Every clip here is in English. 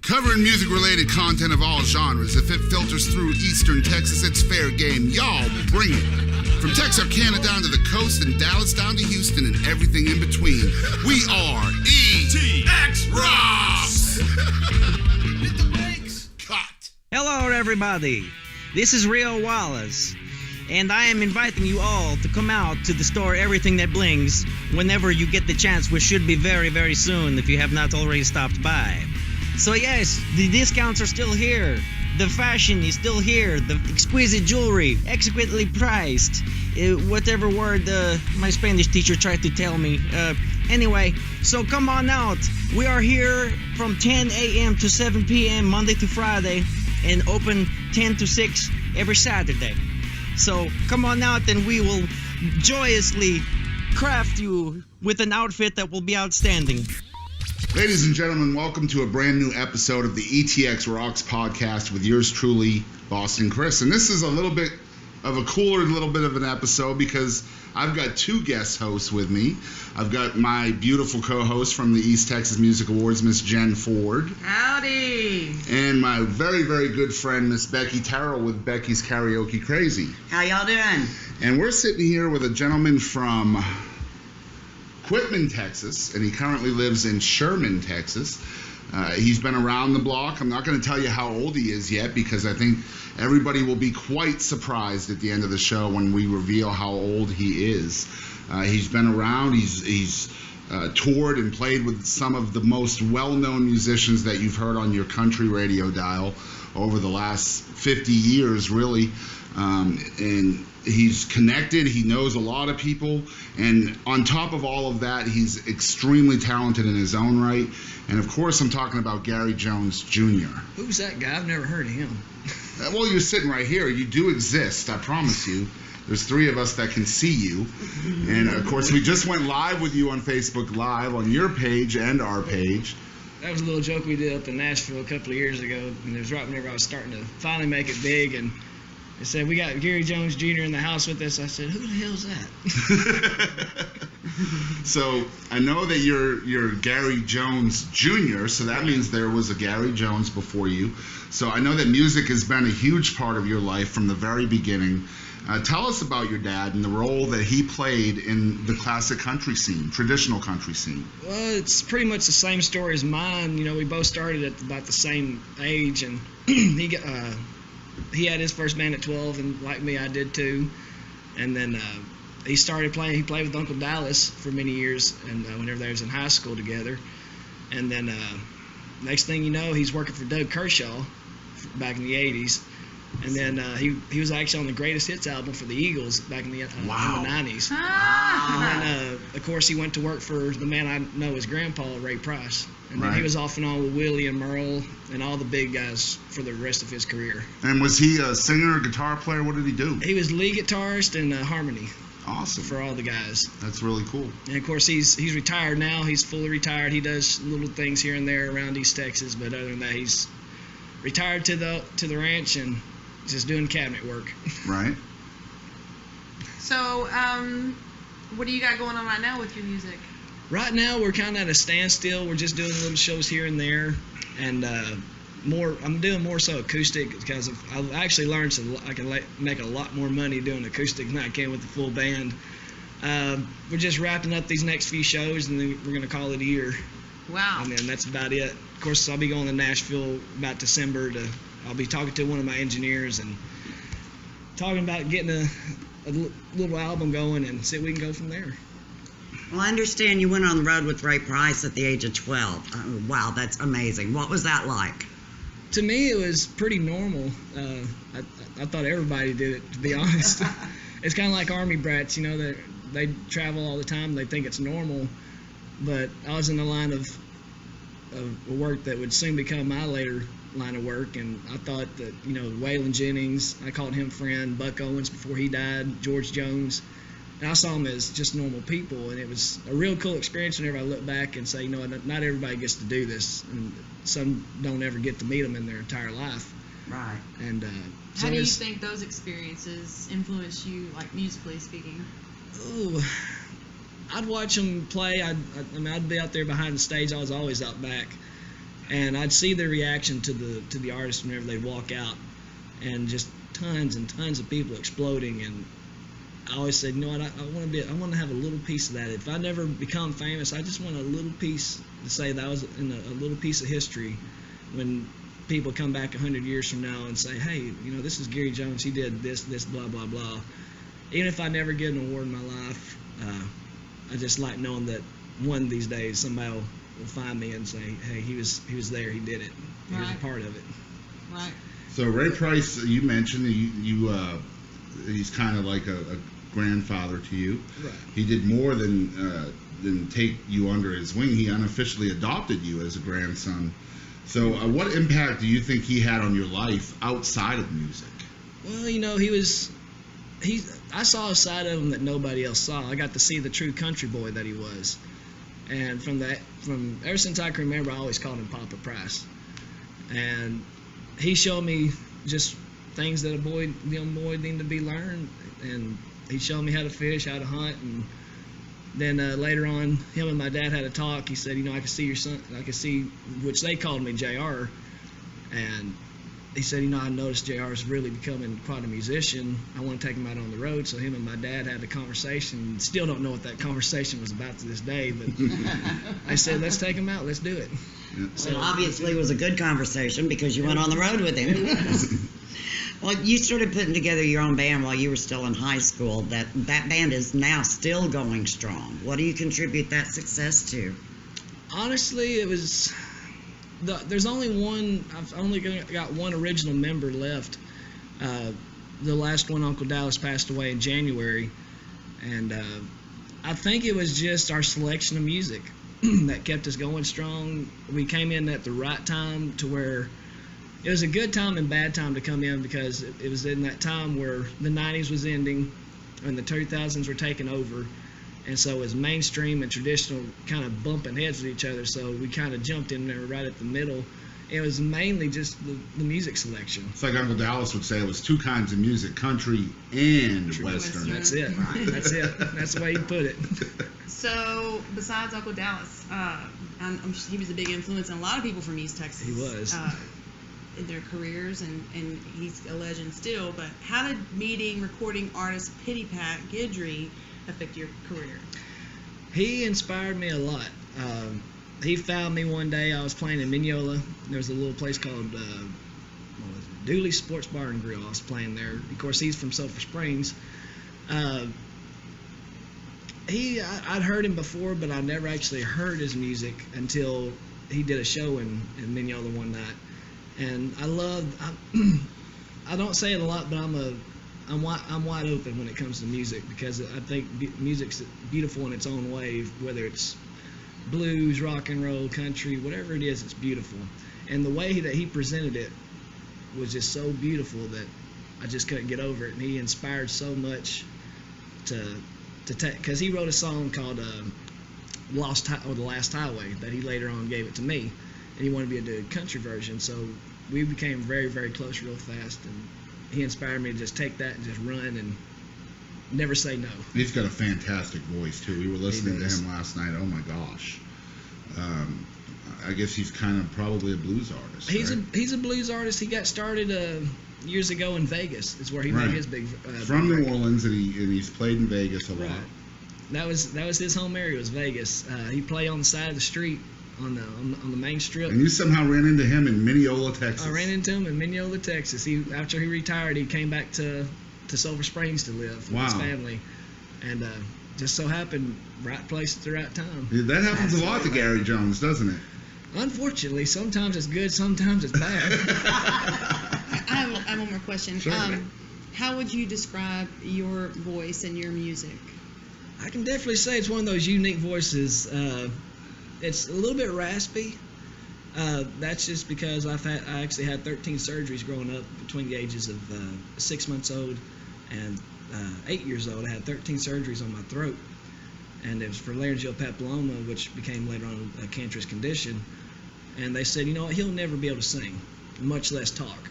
Covering music-related content of all genres. If it filters through Eastern Texas, it's fair game. Y'all bring it. From Texarkana down to the coast and Dallas down to Houston and everything in between. We are ETX ROCKS! Hit the brakes. Cut. Hello, everybody. This is Rio Wallace, and I am inviting you all to come out to the store Everything That Blings whenever you get the chance, which should be very, very soon if you have not already stopped by. So yes, the discounts are still here. The fashion is still here. The exquisite jewelry, exquisitely priced. Whatever word my Spanish teacher tried to tell me. Anyway, so come on out. We are here from 10 a.m. to 7 p.m. Monday to Friday, and open 10 to 6 every Saturday. So come on out and we will joyously craft you with an outfit that will be outstanding. Ladies and gentlemen, welcome to a brand new episode of the ETX ROCKS podcast with yours truly, Boston Chris. And this is a little bit of a cooler little bit of an episode because I've got two guest hosts with me. I've got my beautiful co-host from the East Texas Music Awards, Miss Jen Ford. Howdy. And my very, very good friend, Miss Becky Terrell with Becky's Karaoke Crazy. How y'all doing? And we're sitting here with a gentleman from Quitman, Texas, and he currently lives in Sherman, Texas. He's been around the block. I'm not going to tell you how old he is yet because I think everybody will be quite surprised at the end of the show when we reveal how old he is. He's been around. He's toured and played with some of the most well-known musicians that you've heard on your country radio dial over the last 50 years, really. And he's connected. He knows a lot of people. And on top of all of that, he's extremely talented in his own right. And of course, I'm talking about Gary Jones Jr. Who's that guy? I've never heard of him. Well, you're sitting right here. You do exist, I promise you. There's three of us that can see you. And of course, we just went live with you on Facebook Live on your page and our page. That was a little joke we did up in Nashville a couple of years ago, and it was right whenever I was starting to finally make it big, and they said, we got Gary Jones Jr. in the house with us. I said, who the hell's that? So I know that you're Gary Jones Jr., so that means there was a Gary Jones before you. So I know that music has been a huge part of your life from the very beginning. Tell us about your dad and the role that he played in the classic country scene, traditional country scene. Well, it's pretty much the same story as mine. You know, we both started at about the same age, and he had his first band at 12, and like me, I did too. And then he started playing. He played with Uncle Dallas for many years, and whenever they was in high school together. And then next thing you know, he's working for Doug Kershaw back in the 80s. And then he was actually on the Greatest Hits album for the Eagles back in the 90s. And then, of course, he went to work for the man I know as Grandpa, Ray Price. And then he was off and on with Willie and Merle and all the big guys for the rest of his career. And was he a singer, a guitar player? What did he do? He was lead guitarist and harmony. Awesome. For all the guys. That's really cool. And, of course, he's retired now. He's fully retired. He does little things here and there around East Texas, but other than that, he's retired to the ranch and just doing cabinet work. Right. So, what do you got going on right now with your music? Right now, we're kind of at a standstill. We're just doing little shows here and there, and I'm doing more so acoustic because I've actually learned I can make a lot more money doing acoustic than I can with the full band. We're just wrapping up these next few shows, and then we're going to call it a year. Wow. And then that's about it. Of course, I'll be going to Nashville about December I'll be talking to one of my engineers and talking about getting a little album going and see if we can go from there. Well, I understand you went on the road with Ray Price at the age of 12. Wow, that's amazing. What was that like? To me, it was pretty normal. I thought everybody did it, to be honest. It's kind of like Army brats, you know, they travel all the time. They think it's normal. But I was in the line of work that would soon become my later line of work, and I thought that, you know, Waylon Jennings, I called him friend, Buck Owens before he died, George Jones, and I saw them as just normal people, and it was a real cool experience whenever I look back and say, you know, not everybody gets to do this, and some don't ever get to meet them in their entire life. Right. And how do you think those experiences influence you, like musically speaking? Oh, I'd watch them play. I'd be out there behind the stage. I was always out back. And I'd see their reaction to the artist whenever they'd walk out, and just tons and tons of people exploding. And I always said, you know what, I want to have a little piece of that. If I never become famous, I just want a little piece to say that I was in a little piece of history when people come back 100 years from now and say, hey, you know, this is Gary Jones, he did this, blah, blah, blah. Even if I never get an award in my life, I just like knowing that one of these days somebody will find me and say, hey, he was there, he did it, he was a part of it. Right. So Ray Price, you mentioned he's kind of like a grandfather to you. Right. He did more than take you under his wing. He unofficially adopted you as a grandson. So what impact do you think he had on your life outside of music? Well, you know, I saw a side of him that nobody else saw. I got to see the true country boy that he was. And from ever since I can remember, I always called him Papa Price. And he showed me just things that a young boy needed to be learned. And he showed me how to fish, how to hunt. And then later on, him and my dad had a talk. He said, you know, I can see your son, which they called me JR. And he said, you know, I noticed JR is really becoming quite a musician. I want to take him out on the road. So him and my dad had a conversation. Still don't know what that conversation was about to this day, but I said, let's take him out. Let's do it. Yeah. So obviously it was a good conversation because you went on the road with him. Well, you started putting together your own band while you were still in high school. That band is now still going strong. What do you contribute that success to? Honestly, it was... There's only one. I've only got one original member left. The last one, Uncle Dallas, passed away in January, and I think it was just our selection of music that kept us going strong. We came in at the right time to where it was a good time and bad time to come in, because it was in that time where the 90s was ending and the 2000s were taking over. And so it was mainstream and traditional kind of bumping heads with each other. So we kind of jumped in there right at the middle. It was mainly just the music selection. It's like Uncle Dallas would say, it was two kinds of music, country and Western. That's it. That's it. That's the way he put it. So besides Uncle Dallas, I'm sure he was a big influence on a lot of people from East Texas. He was. In their careers, and he's a legend still. But how did meeting recording artist Pity Pat Guidry affect your career? He inspired me a lot. He found me one day. I was playing in Mineola. There was a little place called Dooley Sports Bar and Grill. I was playing there. Of course, he's from Sulphur Springs. I'd heard him before, but I never actually heard his music until he did a show in Mineola one night. And I don't say it a lot, but I'm wide open when it comes to music, because I think music's beautiful in its own way, whether it's blues, rock and roll, country, whatever it is, it's beautiful. And the way that he presented it was just so beautiful that I just couldn't get over it. And he inspired so much because he wrote a song called The Last Highway that he later on gave it to me, and he wanted me to do a country version. So we became very, very close real fast, and he inspired me to just take that and just run and never say no. He's got a fantastic voice too. We were listening to him last night. Oh my gosh. I guess he's kind of probably a blues artist. He's a blues artist. He got started years ago in Vegas. Is where he made his big. From New Orleans, and he's played in Vegas a lot. That was his home area, was Vegas. He played on the side of the street on the main strip. And you somehow ran into him in Mineola, Texas. I ran into him in Mineola, Texas. After he retired, he came back to Sulphur Springs to live with his family, and just so happened, right place at the right time. Yeah, that happens a lot to Gary Jones, doesn't it? Unfortunately, sometimes it's good, sometimes it's bad. I have one more question. Sure. How would you describe your voice and your music? I can definitely say it's one of those unique voices. It's a little bit raspy. That's just because I actually had 13 surgeries growing up between the ages of 6 months old and 8 years old. I had 13 surgeries on my throat, and it was for laryngeal papilloma, which became later on a cancerous condition. And they said, you know what, he'll never be able to sing, much less talk.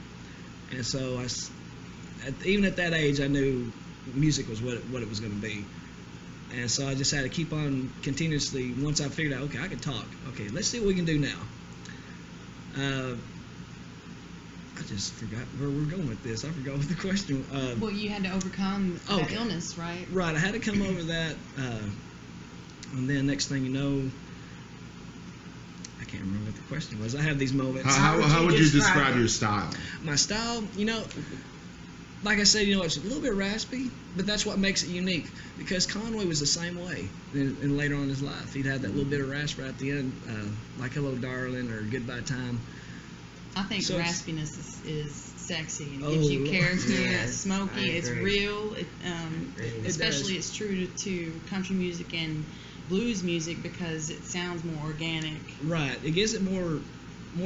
And so even at that age, I knew music was what it was going to be. And so I just had to keep on continuously. Once I figured out, okay, I can talk. Okay, let's see what we can do now. I just forgot where we're going with this. I forgot what the question. Well, you had to overcome that Okay. illness, right? Right, I had to come over that, and then next thing you know, I can't remember what the question was. I have these moments. How would you describe your style? My style, like I said, it's a little bit raspy, but that's what makes it unique. Because Conway was the same way, and later on in his life, he'd had that little bit of rasp right at the end, like "Hello, Darling" or "Goodbye Time." I think So it's- raspiness is sexy and Oh, gives you character. yes, It's smoky. I It's agree. real. Especially it's true to country music and blues music because it sounds more organic. Right, it gives it more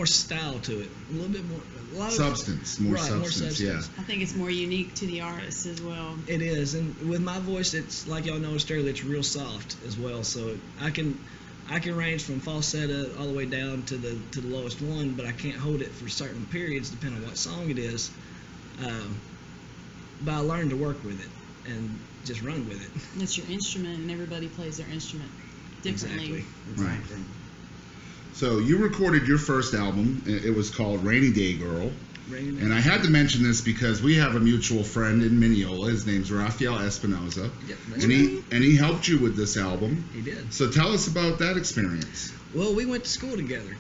style to it, a little bit more, a lot of Substance, more Right, more substance, substance. I think it's more unique to the artist as well. It is, and with my voice, it's like y'all noticed earlier, it's real soft as well. So I can range from falsetto all the way down to the lowest one, but I can't hold it for certain periods depending on what song it is. But I learned to work with it and just run with it. It's your instrument, and everybody plays their instrument differently. Exactly. So you recorded your first album. It was called Rainy Day Girl. Rainy Day. And I had to mention this because we have a mutual friend in Mineola. His name's Rafael Espinoza. Yep, that's And right. he helped you with this album. He did. So tell us about that experience. Well, we went to school together.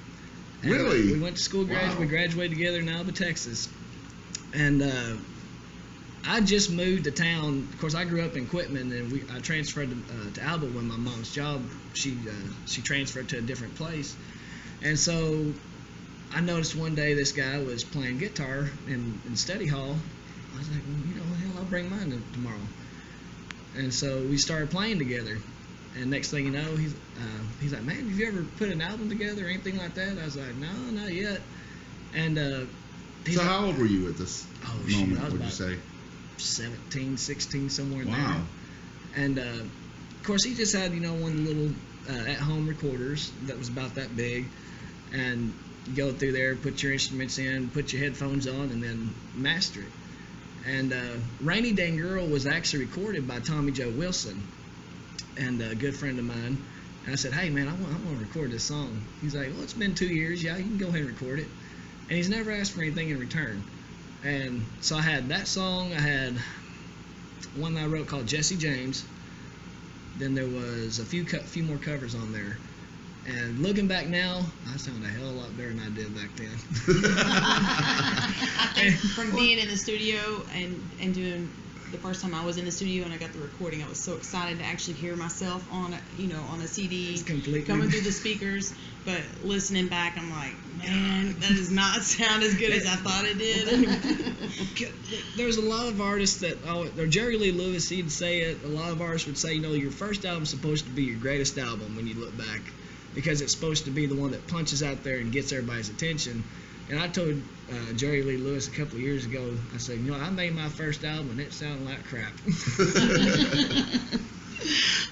And, Really? we went to school. Wow. We graduated together in Alba, Texas. And I just moved to town. Of course, I grew up in Quitman, and I transferred to Alba when my mom's job. She transferred to a different place, and so I noticed one day this guy was playing guitar in study hall. I was like, well, hell, I'll bring mine tomorrow. And so we started playing together. And next thing you know, he's like, man, have you ever put an album together or anything like that? I was like, no, not yet. And he's So like, how old were you at this Oh, shoot, moment, I was would you about say? 17, 16, somewhere in Wow. there. And of course, he just had, one of the little at-home recorders that was about that big. And you go through there, put your instruments in, put your headphones on, and then master it. And Rainy Day Girl was actually recorded by Tommy Joe Wilson, and a good friend of mine. And I said, hey, man, I want to record this song. He's like, well, it's been 2 years. Yeah, you can go ahead and record it. And he's never asked for anything in return. And so I had that song. I had one that I wrote called Jesse James. Then there was a few more covers on there. And looking back now, I sound a hell of a lot better than I did back then. I think from being in the studio and doing the first time I was in the studio and I got the recording, I was so excited to actually hear myself on a CD It's completely coming through the speakers. But listening back, I'm like, man, that does not sound as good as I thought it did. There's a lot of artists that, or Jerry Lee Lewis, he'd say it. A lot of artists would say, your first album's supposed to be your greatest album when you look back, because it's supposed to be the one that punches out there and gets everybody's attention. And I told Jerry Lee Lewis a couple of years ago, I said, I made my first album and it sounded like crap.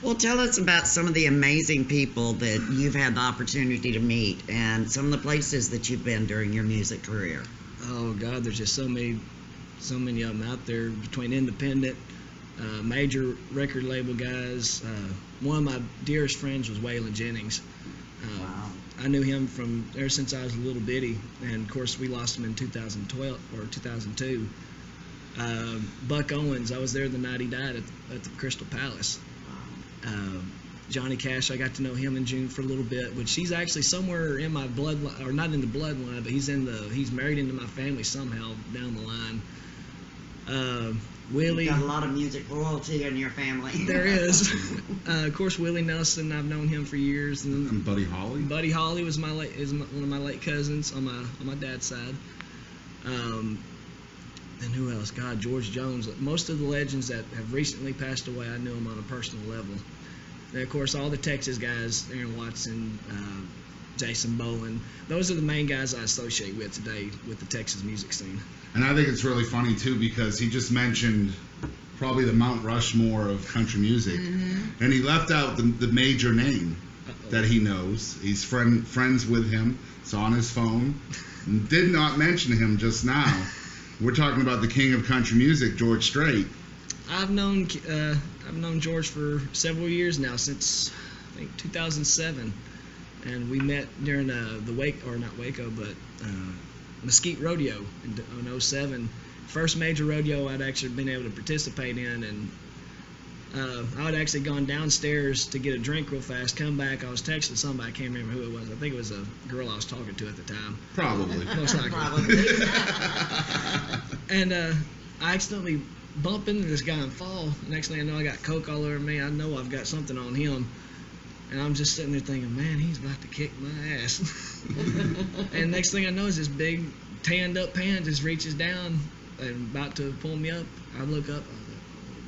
Well, tell us about some of the amazing people that you've had the opportunity to meet and some of the places that you've been during your music career. Oh God, there's just so many of them out there, between independent, major record label guys. One of my dearest friends was Waylon Jennings. Wow. I knew him from ever since I was a little bitty, and of course we lost him in 2012 or 2002. Buck Owens, I was there the night he died at the Crystal Palace. Johnny Cash, I got to know him in June for a little bit, which he's actually somewhere in my bloodline, or not in the bloodline, but he's married into my family somehow down the line. Willie, You've got a lot of music royalty in your family. there is. Of course, Willie Nelson, I've known him for years, And Buddy Holly? Buddy Holly was one of my late cousins on my dad's side. And who else? God, George Jones. Most of the legends that have recently passed away, I knew them on a personal level. And of course, all the Texas guys, Aaron Watson, Jason Bowen, those are the main guys I associate with today with the Texas music scene. And I think it's really funny, too, because he just mentioned probably the Mount Rushmore of country music. Mm-hmm. And he left out the major name Uh-oh. that he knows. He's friends with him. It's on his phone. And did not mention him just now. We're talking about the king of country music, George Strait. I've known George for several years now, since I think 2007. and we met during the Waco, but Mesquite Rodeo in 07. First major rodeo I'd actually been able to participate in, and I had actually gone downstairs to get a drink real fast, come back, I was texting somebody, I can't remember who it was. I think it was a girl I was talking to at the time. Probably. Most likely. Probably. And I accidentally bump into this guy and fall. Next thing I know, I got Coke all over me. I know I've got something on him. And I'm just sitting there thinking, man, he's about to kick my ass. And next thing I know is this big tanned up hand just reaches down and about to pull me up. I look up, I was like,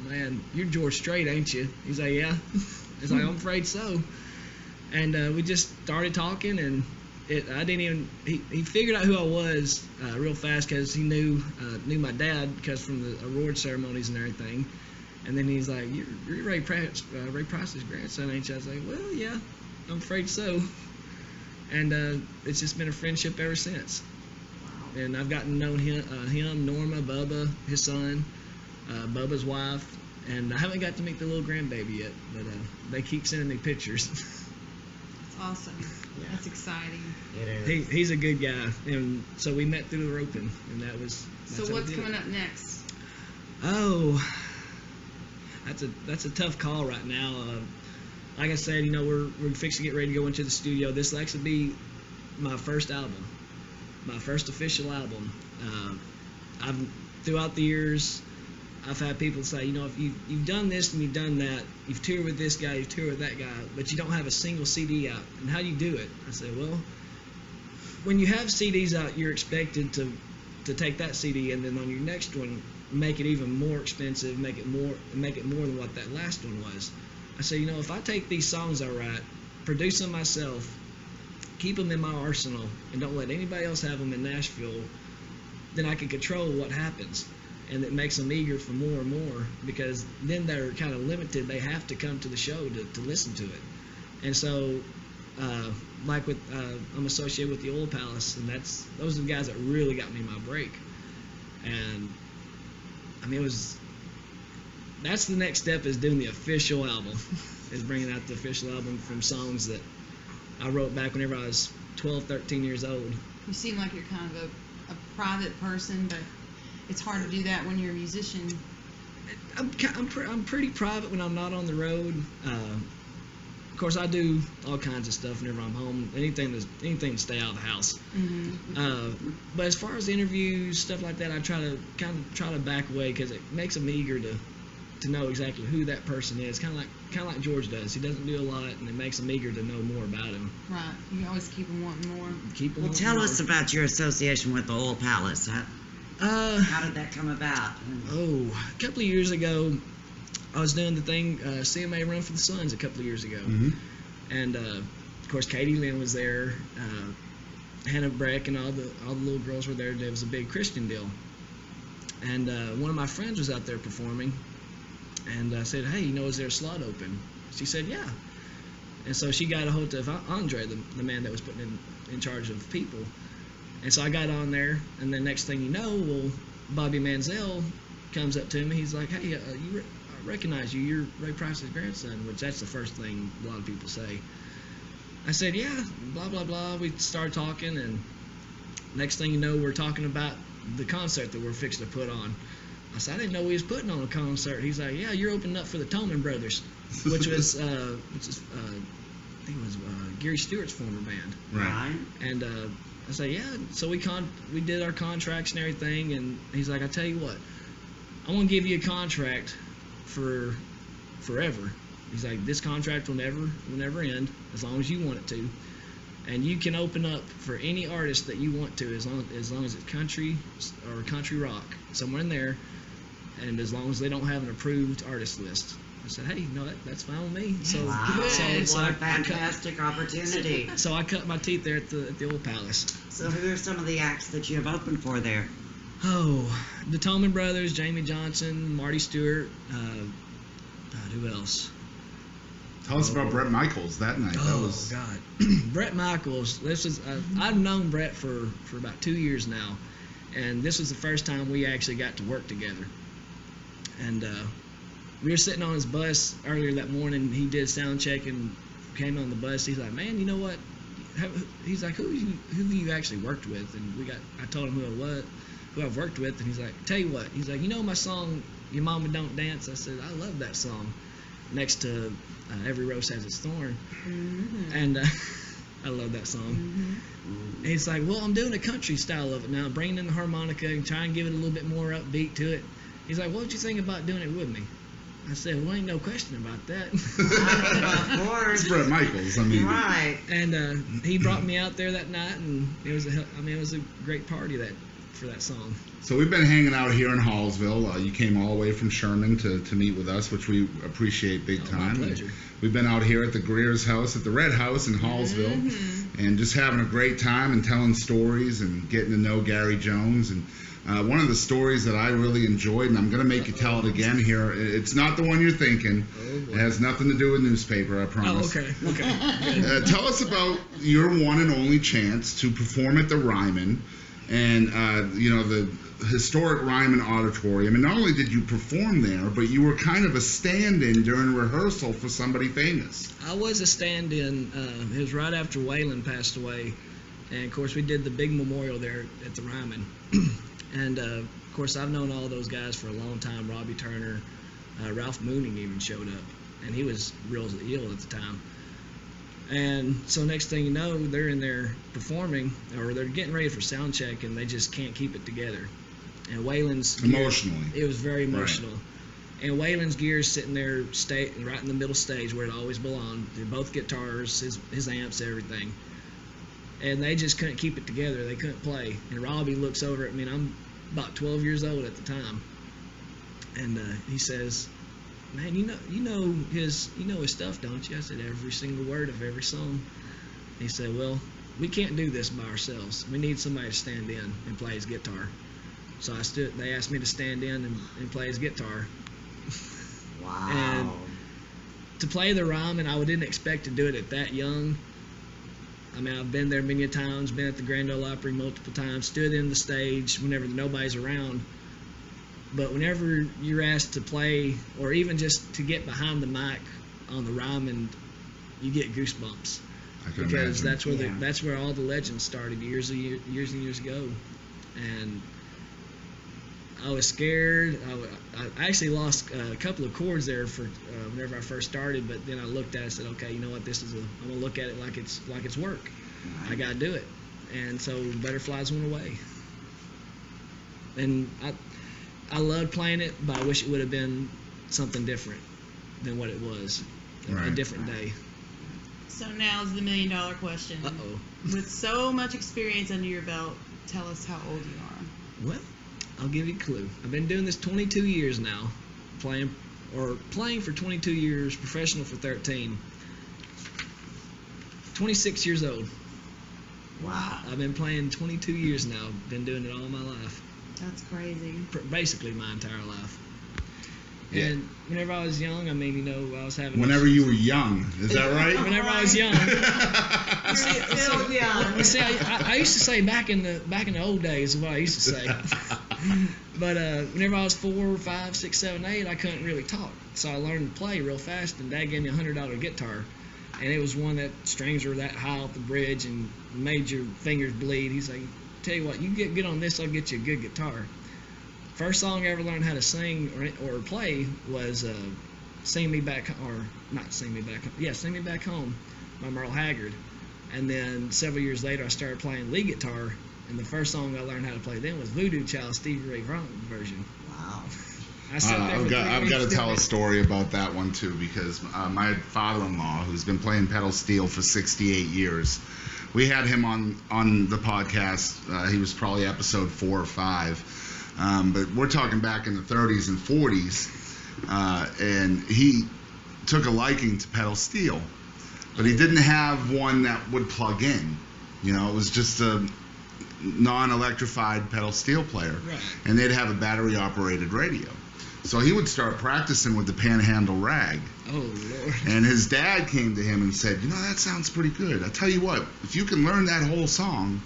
oh, man, you're George Strait, ain't you? He's like, yeah. He's like, I'm afraid so. And we just started talking, and he figured out who I was real fast because he knew my dad because from the award ceremonies and everything. And then he's like, you're Ray Price's grandson, ain't you? I was like, well, yeah, I'm afraid so. And it's just been a friendship ever since. Wow. And I've gotten to know him, Norma, Bubba, his son, Bubba's wife, and I haven't got to meet the little grandbaby yet, but they keep sending me pictures. That's awesome. Yeah. That's exciting. It is. He's a good guy, and so we met through the roping, and that's So what's coming up next? Oh, that's a tough call right now. Like I said, we're fixing to get ready to go into the studio. This will actually be my first album, my first official album. Throughout the years, I've had people say, if you've done this and you've done that, you've toured with this guy, you've toured with that guy, but you don't have a single CD out. And how do you do it? I say, well, when you have CDs out, you're expected to take that CD and then on your next one, make it even more expensive, make it more than what that last one was. I say, if I take these songs I write, produce them myself, keep them in my arsenal, and don't let anybody else have them in Nashville, then I can control what happens. And it makes them eager for more and more, because then they're kind of limited. They have to come to the show to listen to it. And so, I'm associated with the Oil Palace, and those are the guys that really got me my break. And I mean, that's the next step, is doing the official album, is bringing out the official album from songs that I wrote back whenever I was 12, 13 years old. You seem like you're kind of a private person, but it's hard to do that when you're a musician. I'm pretty private when I'm not on the road. Of course, I do all kinds of stuff whenever I'm home. Anything to stay out of the house. Mm-hmm. But as far as interviews, stuff like that, I try to back away, because it makes them eager to know exactly who that person is. Kind of like George does. He doesn't do a lot, and it makes them eager to know more about him. Right. You always keep them wanting more. Well, tell us about your association with the Oil Palace. How did that come about? A couple of years ago, I was doing the thing, CMA Run for the Suns a couple of years ago. Mm-hmm. And, of course, Katie Lynn was there. Hannah Breck and all the little girls were there. It was a big Christian deal. And one of my friends was out there performing. And I said, hey, is there a slot open? She said, yeah. And so she got a hold of Andre, the man that was putting in charge of people. And so I got on there, and then next thing you know, Bobby Manziel comes up to me. He's like, hey, I recognize you. You're Ray Price's grandson, which that's the first thing a lot of people say. I said, yeah, blah, blah, blah. We started talking, and next thing you know, we're talking about the concert that we're fixing to put on. I said, I didn't know we was putting on a concert. He's like, yeah, you're opening up for the Tolman Brothers, which is I think it was Gary Stewart's former band. Right. And I said, yeah. So we did our contracts and everything, and he's like, I tell you what, I want to give you a contract for forever. He's like, this contract will never end as long as you want it to, and you can open up for any artist that you want to, as long as it's country or country rock, somewhere in there, and as long as they don't have an approved artist list. I said, hey, no, that's fine with me. So, wow, so what a fantastic opportunity. So I cut my teeth there at the Old Palace. So who are some of the acts that you have opened for there? Oh, the Tolman Brothers, Jamie Johnson, Marty Stewart, who else? Tell us about Bret Michaels that night. God. Bret Michaels, I've known Bret for about 2 years now, and this was the first time we actually got to work together. And we were sitting on his bus earlier that morning. He did sound check and came on the bus. He's like, man, you know what? he's like, who have you actually worked with? And I told him who I've worked with, and he's like, tell you what, he's like, you know my song, Your Mama Don't Dance? I said, I love that song. Next to Every Rose Has Its Thorn. Mm-hmm. And I love that song. Mm-hmm. And he's like, well, I'm doing a country style of it now, bringing in the harmonica and trying to give it a little bit more upbeat to it. He's like, what would you think about doing it with me? I said, well, ain't no question about that. Of course. It's Brett Michaels. I mean, Right. And he brought me out there that night, and it was a great party for that song. so we've been hanging out here in Hallsville. You came all the way from Sherman to meet with us, which we appreciate big time. My pleasure. We've been out here at the Greer's house, at the Red House in Hallsville, Mm-hmm. and just having a great time and telling stories and getting to know Gary Jones. And one of the stories that I really enjoyed, and I'm going to make you tell it again here, it's not the one you're thinking. It has nothing to do with newspaper, I Oh, promise. okay. Good. Tell us about your one and only chance to perform at the Ryman, and the historic Ryman Auditorium. And not only did you perform there, but you were kind of a stand-in during rehearsal for somebody famous. I was a stand-in. It was right after Waylon passed away, and of course we did the big memorial there at the Ryman. And of course I've known all those guys for a long time. Robbie Turner, Ralph Mooning even showed up, and he was real ill at the time. And so next thing you know, they're in there performing, or they're getting ready for sound check, and they just can't keep it together. And Waylon's gear, Emotionally. it was very emotional. And Waylon's gear is sitting there right in the middle stage where it always belonged. They're both guitars, his amps, everything. And they just couldn't keep it together. They couldn't play. And Robbie looks over at me, and I'm about 12 years old at the time. And he says, "Man, you know his stuff, don't you?" I said, "Every single word of every song." He said, "Well, we can't do this by ourselves. We need somebody to stand in and play his guitar." So they asked me to stand in and play his guitar. Wow. And to play the Ryman, I didn't expect to do it at that young. I mean, I've been there many times, been at the Grand Ole Opry multiple times, stood in the stage whenever nobody's around. But whenever you're asked to play, or even just to get behind the mic on the Ryman, you get goosebumps. I can Because imagine. that's where all the legends started years and years ago. And I was scared. I actually lost a couple of chords there for whenever I first started, but then I looked at it and said, okay, you know what, I'm gonna look at it like it's work. I gotta do it. And so Butterflies went away. And I loved playing it, but I wish it would have been something different than what it was. A Right. different day. So now's the $1 million question. Uh-oh. With so much experience under your belt, tell us how old you are. Well, I'll give you a clue. I've been doing this 22 years now, playing for 22 years, professional for 13. 26 years old. Wow. I've been playing 22 years now. Been doing it all my life, That's crazy. basically my entire life. Yeah. And whenever I was young, I mean, I was having. Whenever you were young, is that right? Whenever I was young. You're still young. You see, I used to say back in the old days is what I used to say. But whenever I was 4, 5, 6, 7, 8, I couldn't really talk. So I learned to play real fast, and Dad gave me a $100 guitar. And it was one that strings were that high off the bridge and made your fingers bleed. He's like, tell you what, you get good on this, I'll get you a good guitar. First song I ever learned how to sing or play was Sing Me Back Home by Merle Haggard. And then several years later I started playing lead guitar, and the first song I learned how to play then was Voodoo Child, Stevie Ray Vaughan version. Wow. I sat there for 3 I've got to weeks tell doing a it. story about that one too, because my father-in-law, who's been playing pedal steel for 68 years, we had him on the podcast. He was probably episode 4 or 5. But we're talking back in the 30s and 40s, and he took a liking to pedal steel, but he didn't have one that would plug in. You know, it was just a non-electrified pedal steel player, Right. and they'd have a battery-operated radio. So he would start practicing with the Panhandle rag. Oh, Lord. And his dad came to him and said, you know, that sounds pretty good. I tell you what, if you can learn that whole song,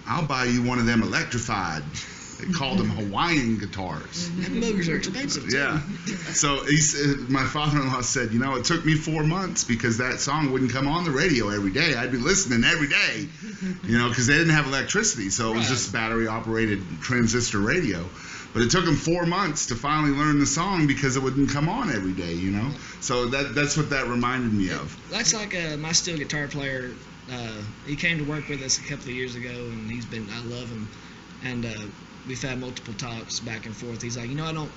I'll buy you one of them electrified They called them Hawaiian guitars. And boogers are expensive too. Yeah. So he said, my father-in-law said, you know, it took me 4 months because that song wouldn't come on the radio every day. I'd be listening every day, you know, because they didn't have electricity. So it was Right. just battery-operated transistor radio. But it took him 4 months to finally learn the song because it wouldn't come on every day, you know. So that's what that reminded me of. That's like my steel guitar player. He came to work with us a couple of years ago, and I love him. And we've had multiple talks back and forth. He's like, you know,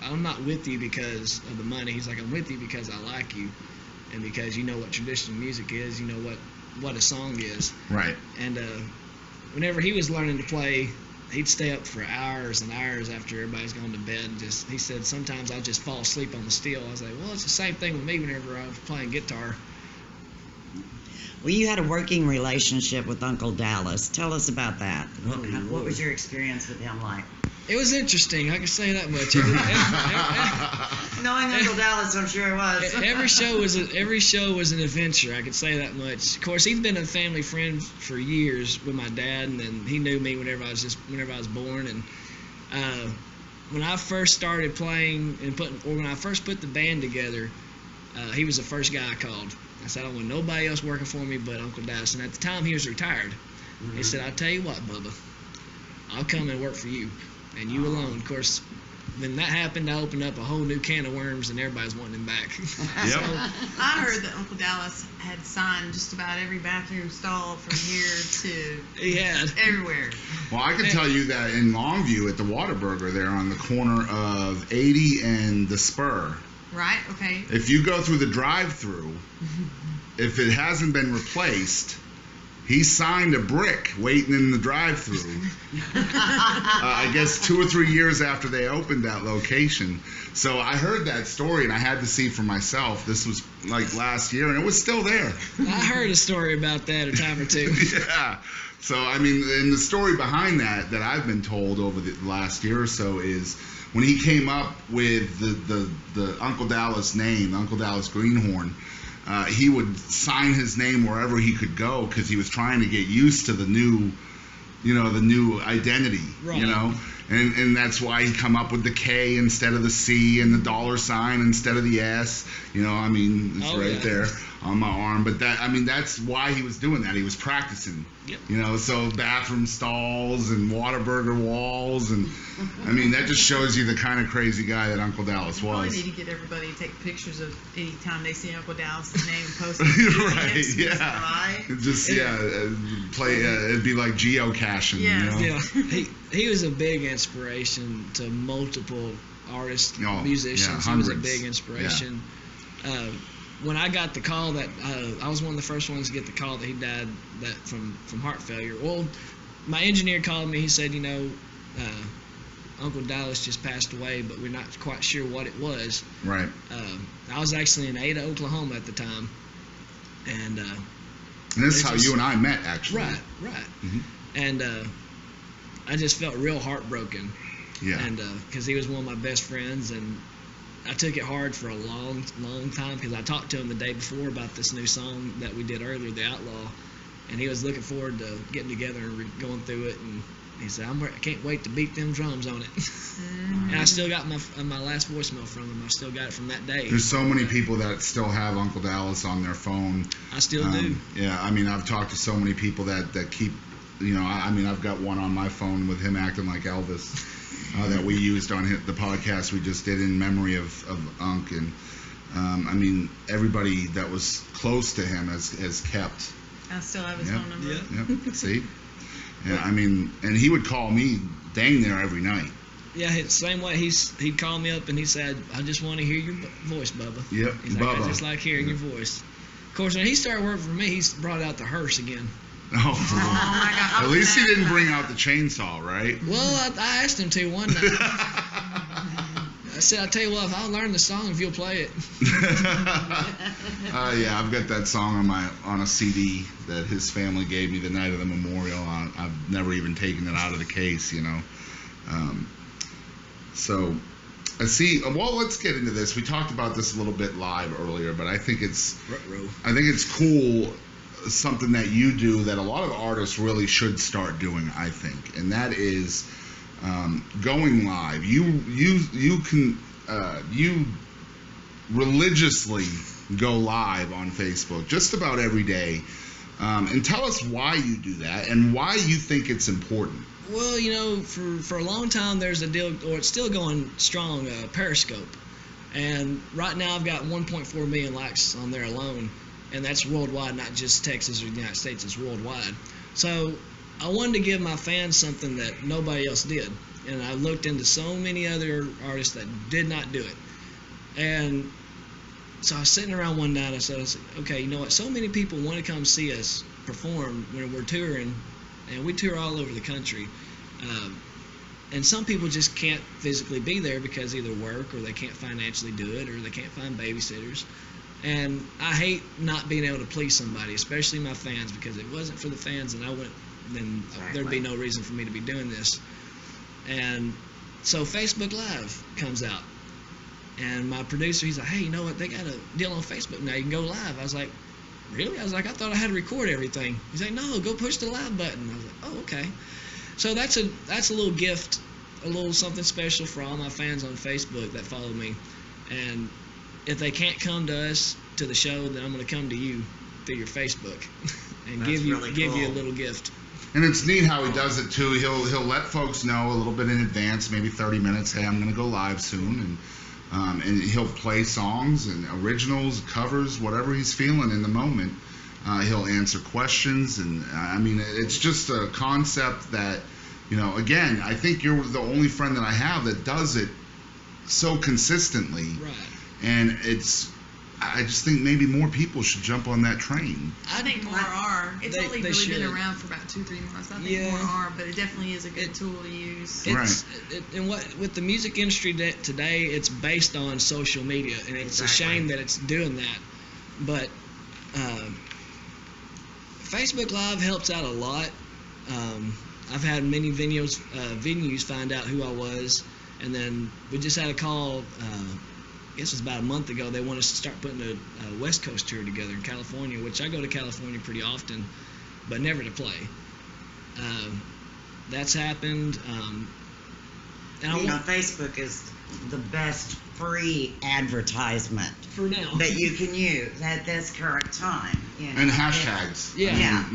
I'm not with you because of the money. He's like, I'm with you because I like you, and because you know what traditional music is, you know what a song is. Right. And whenever he was learning to play, he'd stay up for hours and hours after everybody's gone to bed. He said, sometimes I'd just fall asleep on the steel. I was like, well, it's the same thing with me whenever I was playing guitar. Well, you had a working relationship with Uncle Dallas. Tell us about that. What was your experience with him like? It was interesting. I can say that much. Knowing Uncle Dallas, I'm sure it was. Every show was an adventure. I could say that much. Of course, he's been a family friend for years with my dad, and then he knew me whenever I was born. And when I first started playing when I first put the band together, he was the first guy I called. I said, I don't want nobody else working for me but Uncle Dallas. And at the time, he was retired. Mm-hmm. He said, I'll tell you what, Bubba, I'll come and work for you, and you alone. Of course, when that happened, I opened up a whole new can of worms, and everybody's wanting him back. Yep. I heard that Uncle Dallas had signed just about every bathroom stall from here to He had. everywhere. Well, I can tell you that in Longview at the Whataburger there on the corner of 80 and the Spur, Right? Okay. if you go through the drive-through, if it hasn't been replaced, he signed a brick waiting in the drive-through. I guess 2 or 3 years after they opened that location. So I heard that story and I had to see for myself. This was like last year and it was still there. I heard a story about that a time or two. Yeah. So I mean, and the story behind that I've been told over the last year or so is when he came up with the Uncle Dallas name, Uncle Dallas Greenhorn. He would sign his name wherever he could go because he was trying to get used to the new identity, Right. you know, and that's why he come up with the K instead of the C and the $ instead of the S, you know. I mean, it's right there on my arm, but that's why he was doing that. He was practicing, Yep. you know. So bathroom stalls and Whataburger walls, and I mean that just shows you the kind of crazy guy that Uncle Dallas Probably was. need to get everybody to take pictures of any time they see Uncle Dallas's name and post it. Right, yeah. Right? Just play. It'd be like geocaching. Yes. You know? Yeah, he was a big inspiration to multiple artists, Oh, musicians. yeah, He was a hundreds. big inspiration. When I got the call that I was one of the first ones to get the call that he died from heart failure. Well, my engineer called me. He said, you know, Uncle Dallas just passed away, but we're not quite sure what it was. Right. I was actually in Ada, Oklahoma at the time, and And this is how just- you and I met, actually. right. Mhm. And I just felt real heartbroken. Yeah. And because he was one of my best friends, and I took it hard for a long, long time because I talked to him the day before about this new song that we did earlier, The Outlaw, and he was looking forward to getting together and going through it. And he said, I can't wait to beat them drums on it. And I still got my last voicemail from him. I still got it from that day. There's so many people that still have Uncle Dallas on their phone. I still do. Yeah, I mean, I've talked to so many people that keep, you know, I mean, I've got one on my phone with him acting like Elvis that we used on the podcast we just did in memory of Unc. And I mean, everybody that was close to him has kept. I still have his Yeah. phone number. Yeah. Yep. See? Yeah, I mean, and he would call me dang near every night. Yeah, same way. He'd call me up and he said, I just want to hear your voice, Bubba. Yep, He's like, Bubba. I just like hearing your voice. Of course, when he started working for me, he's brought out the hearse again. Oh my God. At least he didn't bring out the chainsaw, right? Well, I asked him to one night. I said, I'll tell you what, if I'll learn the song, if you'll play it. Yeah, I've got that song on a CD that his family gave me the night of the memorial. I've never even taken it out of the case, you know. So, I see. Well, let's get into this. We talked about this a little bit live earlier, but I think it's cool. Something that you do that a lot of artists really should start doing, I think, and that is going live. You religiously go live on Facebook just about every day. And tell us why you do that and why you think it's important. Well, for a long time there's a deal, or it's still going strong, Periscope. And right now I've got 1.4 million likes on there alone. And that's worldwide, not just Texas or the United States, it's worldwide. So I wanted to give my fans something that nobody else did. And I looked into so many other artists that did not do it. And so I was sitting around one night, I said, okay, you know what, so many people want to come see us perform when we're touring, and we tour all over the country. And some people just can't physically be there because either work or they can't financially do it or they can't find babysitters. And I hate not being able to please somebody, especially my fans, because if it wasn't for the fans, then there'd be no reason for me to be doing this. And so Facebook Live comes out. And my producer, he's like, hey, you know what? They got a deal on Facebook now. You can go live. I was like, really? I was like, I thought I had to record everything. He's like, no, go push the live button. I was like, oh, okay. So that's a little gift, a little something special for all my fans on Facebook that follow me. And if they can't come to us to the show, then I'm going to come to you through your Facebook and give you a little gift. And it's neat how he does it too. He'll let folks know a little bit in advance, maybe 30 minutes. Hey, I'm going to go live soon, and he'll play songs and originals, covers, whatever he's feeling in the moment. He'll answer questions, and I mean, it's just a concept that, again, I think you're the only friend that I have that does it so consistently. Right. And I just think maybe more people should jump on that train. I think more are. It's They only really should. been around for about 2-3 months. I think more are, but it definitely is a good tool to use. And with the music industry today, it's based on social media, and it's a shame that it's doing that. But Facebook Live helps out a lot. I've had many venues find out who I was, and then we just had a call. I guess it was about a month ago. They want us to start putting a West Coast tour together in California, which I go to California pretty often, but never to play. That's happened. And Facebook is the best free advertisement for now that you can use at this current time. And hashtags. Yeah.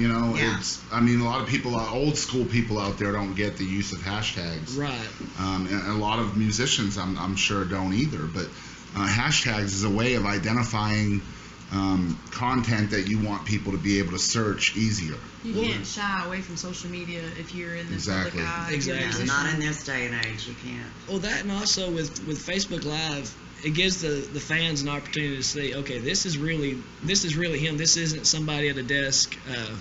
It's. I mean, a lot of people, old school people out there, don't get the use of hashtags. Right. And a lot of musicians, I'm sure, don't either. But hashtags is a way of identifying content that you want people to be able to search easier. You can't shy away from social media if you're in the public eye. Exactly. Not in this day and age, you can't. Well, that, and also with Facebook Live, it gives the fans an opportunity to see, okay, this is really him. This isn't somebody at a desk,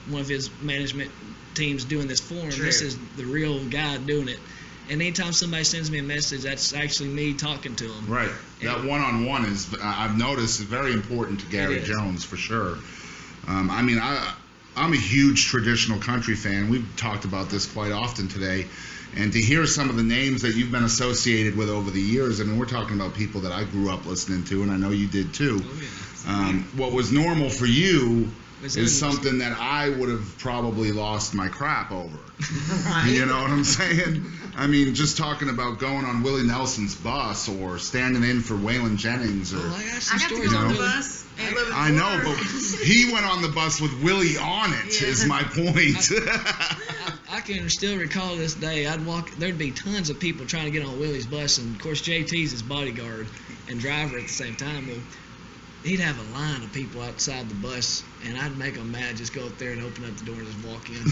one of his management teams doing this for him. True. This is the real guy doing it. And anytime somebody sends me a message, that's actually me talking to them. Right. That one-on-one is, I've noticed, is very important to Gary Jones for sure. I mean, I'm a huge traditional country fan. We've talked about this quite often today. And to hear some of the names that you've been associated with over the years, I mean, we're talking about people that I grew up listening to, and I know you did too. Oh, yeah. What was normal for you is something that I would have probably lost my crap over. Right. You know what I'm saying? I mean, just talking about going on Willie Nelson's bus or standing in for Waylon Jennings. Or, I got some I got to stories go on on the Willie. bus and live in I know, Florida. but he went on the bus with Willie on it, Yeah. is my point. I can still recall this day. There'd be tons of people trying to get on Willie's bus, and of course JT's his bodyguard and driver at the same time. Well, he'd have a line of people outside the bus, and I'd make them mad. Just go up there and open up the door and just walk in.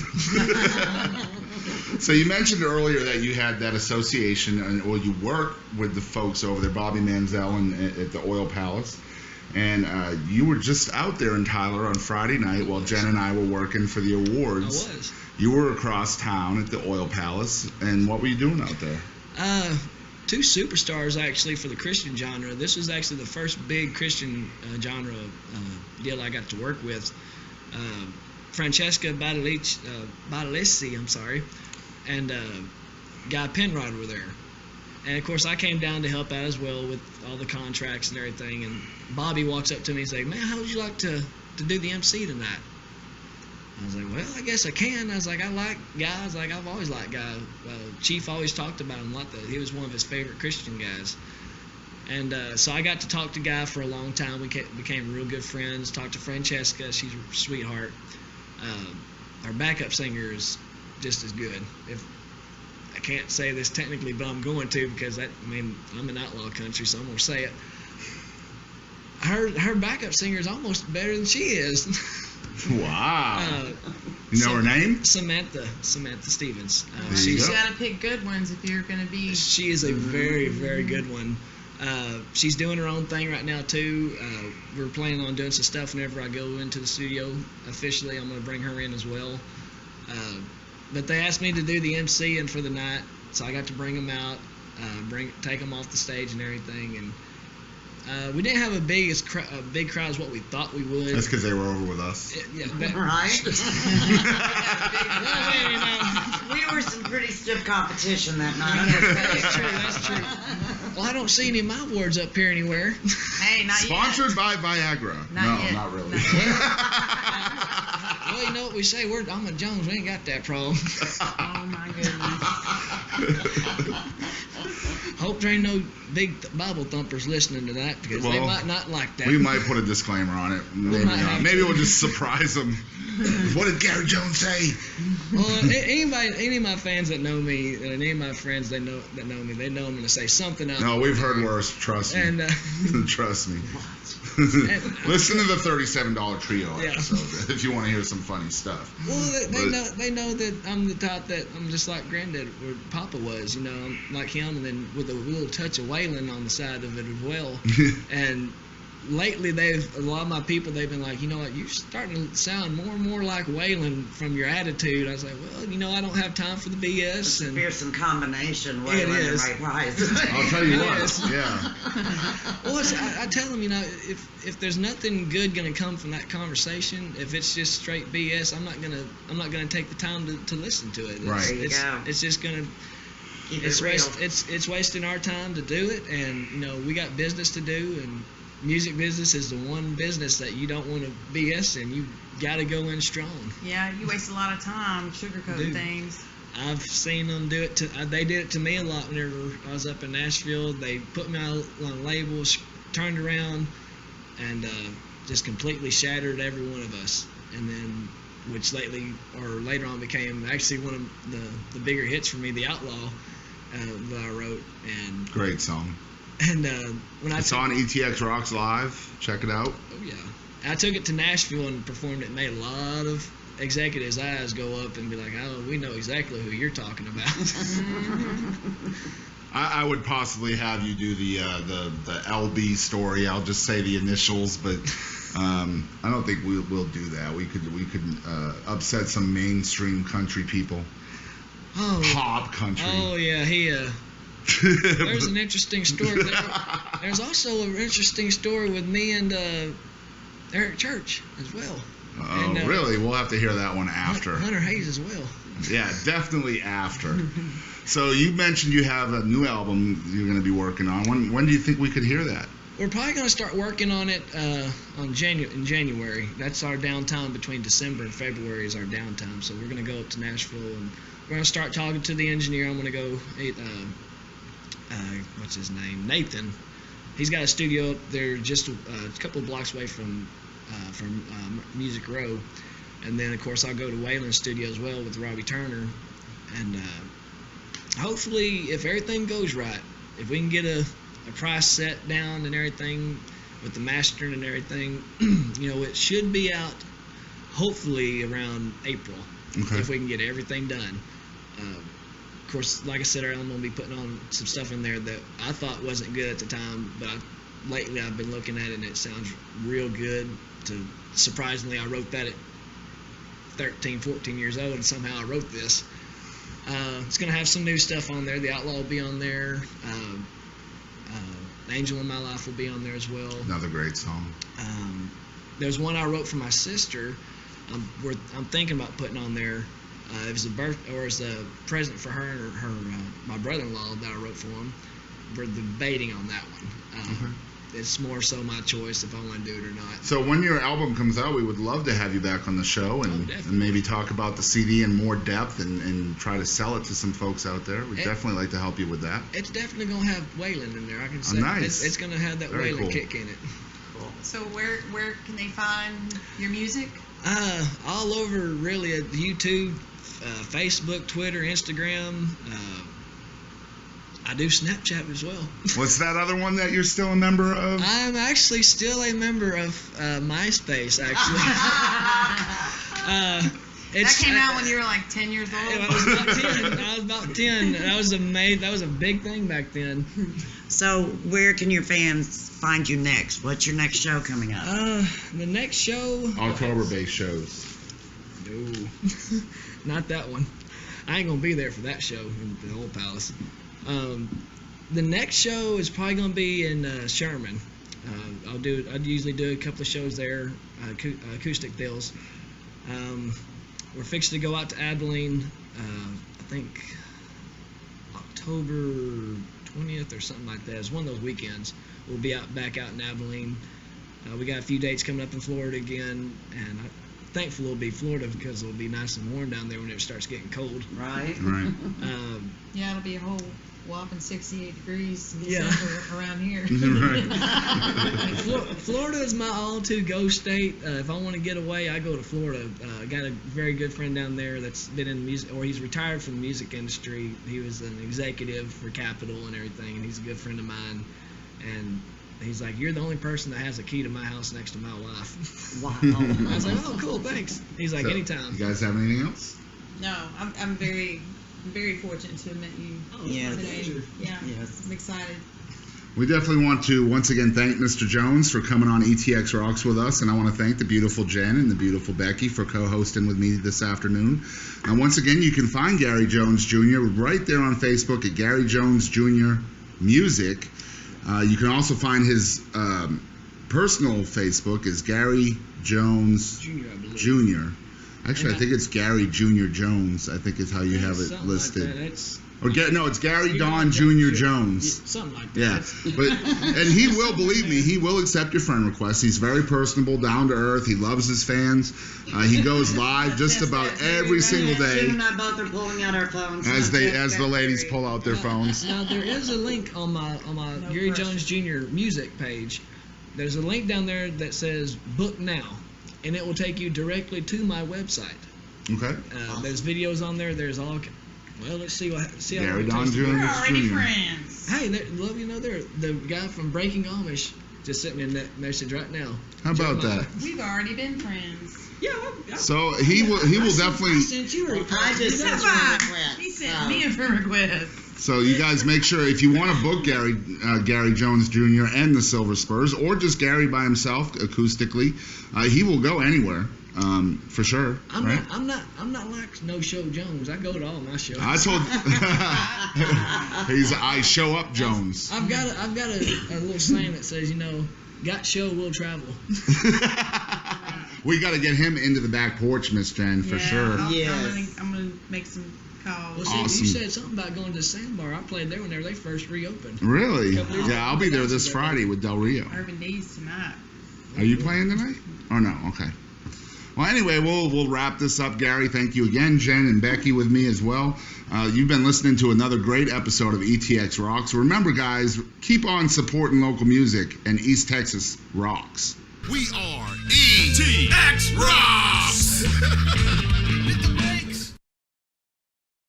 So you mentioned earlier that you had that association, or you work with the folks over there, Bobby Manziel at the Oil Palace. And you were just out there in Tyler on Friday night while Jen and I were working for the awards. I was. You were across town at the Oil Palace, and what were you doing out there? Two superstars actually for the Christian genre. This was actually the first big Christian genre deal I got to work with. Francesca Badalisi, and Guy Penrod were there. And of course I came down to help out as well with all the contracts and everything. And Bobby walks up to me and says, "Man, how would you like to do the MC tonight?" I was like, well, I guess I can. I was like, I like guys. Like, I've always liked guys. Chief always talked about him a lot. He was one of his favorite Christian guys. And so I got to talk to Guy for a long time. We became real good friends. Talked to Francesca. She's a sweetheart. Our backup singer is just as good. I can't say this technically, but I'm going to because I'm in outlaw country, so I'm going to say it. Her backup singer is almost better than she is. Wow. You know her name? Samantha Stevens. You gotta pick good ones if you're gonna be. She is a very, very good one. She's doing her own thing right now too. We're planning on doing some stuff whenever I go into the studio officially. I'm gonna bring her in as well. But they asked me to do the MC and for the night, so I got to bring them out, take them off the stage and everything. And we didn't have a big crowd as what we thought we would. That's because they were over with us. Right? Well, you know, We were some pretty stiff competition that night. that's true. Well, I don't see any of my awards up here anywhere. Hey, not Sponsored yet. by Viagra. Not no, yet. not really. Well, you know what we say? I'm a Jones. We ain't got that problem. Oh my goodness. Hope there ain't no big Bible thumpers listening to that because they might not like that. We might put a disclaimer on it. Maybe might not. have Maybe to. we'll just surprise them. What did Gary Jones say? Well, any of my fans that know me, and any of my friends that know me, they know I'm going to say something else. No, we've heard worse. Trust me. And Trust me. And- Listen to the $37 trio Yeah. episode if you want to hear some funny stuff. well, they know that I'm the type that I'm just like Granddad or Papa was. You know, I'm like him, and then with a little touch of wailing on the side of it as well. And lately, a lot of my people, they've been like, you know what, you're starting to sound more and more like Waylon from your attitude. I was like, well, you know, I don't have time for the BS. It's a And fearsome combination, It Waylon and is. Ray Price. I'll tell you It what. is. Yeah. well, I tell them, you know, if there's nothing good going to come from that conversation, if it's just straight BS, I'm not gonna take the time to listen to it. Right. There you go. It's just gonna. Keep It's it real. it's wasting our time to do it, and you know we got business to do, and music business is the one business that you don't want to BS in. You got to go in strong. Yeah, you waste a lot of time sugarcoating Dude. things. I've seen them do it they did it to me a lot whenever I was up in Nashville. They put me on labels, turned around, and just completely shattered every one of us. And then, which later on became actually one of the bigger hits for me, The Outlaw, that I wrote. And Great song. When I It's on ETX Rocks Live. Check it out. Oh yeah, I took it to Nashville and performed it. And made a lot of executives' eyes go up and be like, "Oh, we know exactly who you're talking about." I would possibly have you do the LB story. I'll just say the initials, but I don't think we'll do that. We could upset some mainstream country people. Pop country. Oh yeah, there's an interesting story there. There's also an interesting story with me and Eric Church as well. Oh, And, really? We'll have to hear that one after. Hunter Hayes as well. Yeah, definitely after. So you mentioned you have a new album you're going to be working on. When do you think we could hear that? We're probably going to start working on it in January. That's our downtime between December and February is our downtime. So we're going to go up to Nashville and we're going to start talking to the engineer. I'm going to go, what's his name? Nathan. He's got a studio up there just a couple of blocks away from Music Row. And then, of course, I'll go to Waylon's studio as well with Robbie Turner. And hopefully, if everything goes right, if we can get a price set down and everything with the mastering and everything, you know, it should be out hopefully around April if we can get everything done. Of course, like I said earlier, I'm going to be putting on some stuff in there that I thought wasn't good at the time, but lately I've been looking at it and it sounds real good. Surprisingly, I wrote that at 13, 14 years old, and somehow I wrote this. It's going to have some new stuff on there. The Outlaw will be on there. Angel in My Life will be on there as well. Another great song. There's one I wrote for my sister. I'm thinking about putting on there. It was a present for her and my brother-in-law that I wrote for him. We're debating on that one. it's more so my choice if I want to do it or not. So when your album comes out, we would love to have you back on the show and maybe talk about the CD in more depth and try to sell it to some folks out there. We'd definitely like to help you with that. It's definitely going to have Waylon in there. I can say nice. It's going to have that Very Waylon cool. kick in it. So where can they find your music? All over, really, at YouTube, Facebook, Twitter, Instagram. I do Snapchat as well. What's that other one that you're still a member of? I'm actually still a member of MySpace, actually. That came out when you were like 10 years old. I was about 10. That was a big thing back then. So where can your fans find you next? What's your next show coming up? The next show. October-based shows. No, not that one. I ain't gonna be there for that show in the old Palace. The next show is probably gonna be in Sherman. I'd usually do a couple of shows there, acoustic deals. We're fixing to go out to Abilene. I think October 20th or something like that. It's one of those weekends. We'll be back out in Abilene. We got a few dates coming up in Florida again, and I'm thankful it'll be Florida because it'll be nice and warm down there when it starts getting cold. Right. Right. Yeah, it'll be a whole whopping 68 degrees in Yeah. December around here. Florida is my all-to-go state. If I want to get away, I go to Florida. I got a very good friend down there that's been in music, or he's retired from the music industry. He was an executive for Capitol and everything, and he's a good friend of mine. And he's like, "You're the only person that has a key to my house next to my wife." Wow. I was like, "Oh, cool, thanks." He's like, So, "Anytime." You guys have anything else? No, I'm very fortunate to have met you Yes. today. Yeah, Yes. I'm excited. We definitely want to once again thank Mr. Jones for coming on ETX Rocks with us, and I want to thank the beautiful Jen and the beautiful Becky for co-hosting with me this afternoon. And once again, you can find Gary Jones Jr. right there on Facebook at Gary Jones Jr. Music. You can also find his personal Facebook is Gary Jones Junior, I believe. Jr. Actually, I think it's Gary Jr. Jones. I think is how you have it Something listed. Like that. It's No, it's Gary Don Jr. Jones. something like that. Yeah, and he will, believe me, he will accept your friend requests. He's very personable, down to earth. He loves his fans. He goes live just about every single Jim day and I both are pulling out our phones. as That's the ladies very- pull out their phones. Now there is a link on my Gary pressure. Jones Jr. music page. There's a link down there that says book now, and it will take you directly to my website. Okay, There's videos on there. There's all. Well, let's see how Gary long it Don takes to- Jr. We're already Jr. friends. Hey, the guy from Breaking Amish just sent me a message right now. How about that? We've already been friends. Yeah. So he will definitely. Sent you a request. I just sent That's you a right. request. He sent me a friend request. So you guys make sure if you want to book Gary Jones Jr. and the Silver Spurs, or just Gary by himself acoustically, he will go anywhere. For sure. I'm right? not like No Show Jones. I go to all my shows. I told I show up Jones. I've got a little saying that says, got show will travel. We got to get him into the back porch, Miss Jen, for sure. Yes. I'm gonna make some calls. Well, see, Awesome. you said something about going to the Sandbar. I played there whenever they first reopened. Really? Couple years Yeah, I'll be there this Friday with Del Rio. Urban D's tonight. Are you playing tonight? Or no? Okay. Well, anyway, we'll wrap this up, Gary. Thank you again, Jen and Becky, with me as well. You've been listening to another great episode of ETX Rocks. Remember, guys, keep on supporting local music, and East Texas rocks. We are ETX Rocks!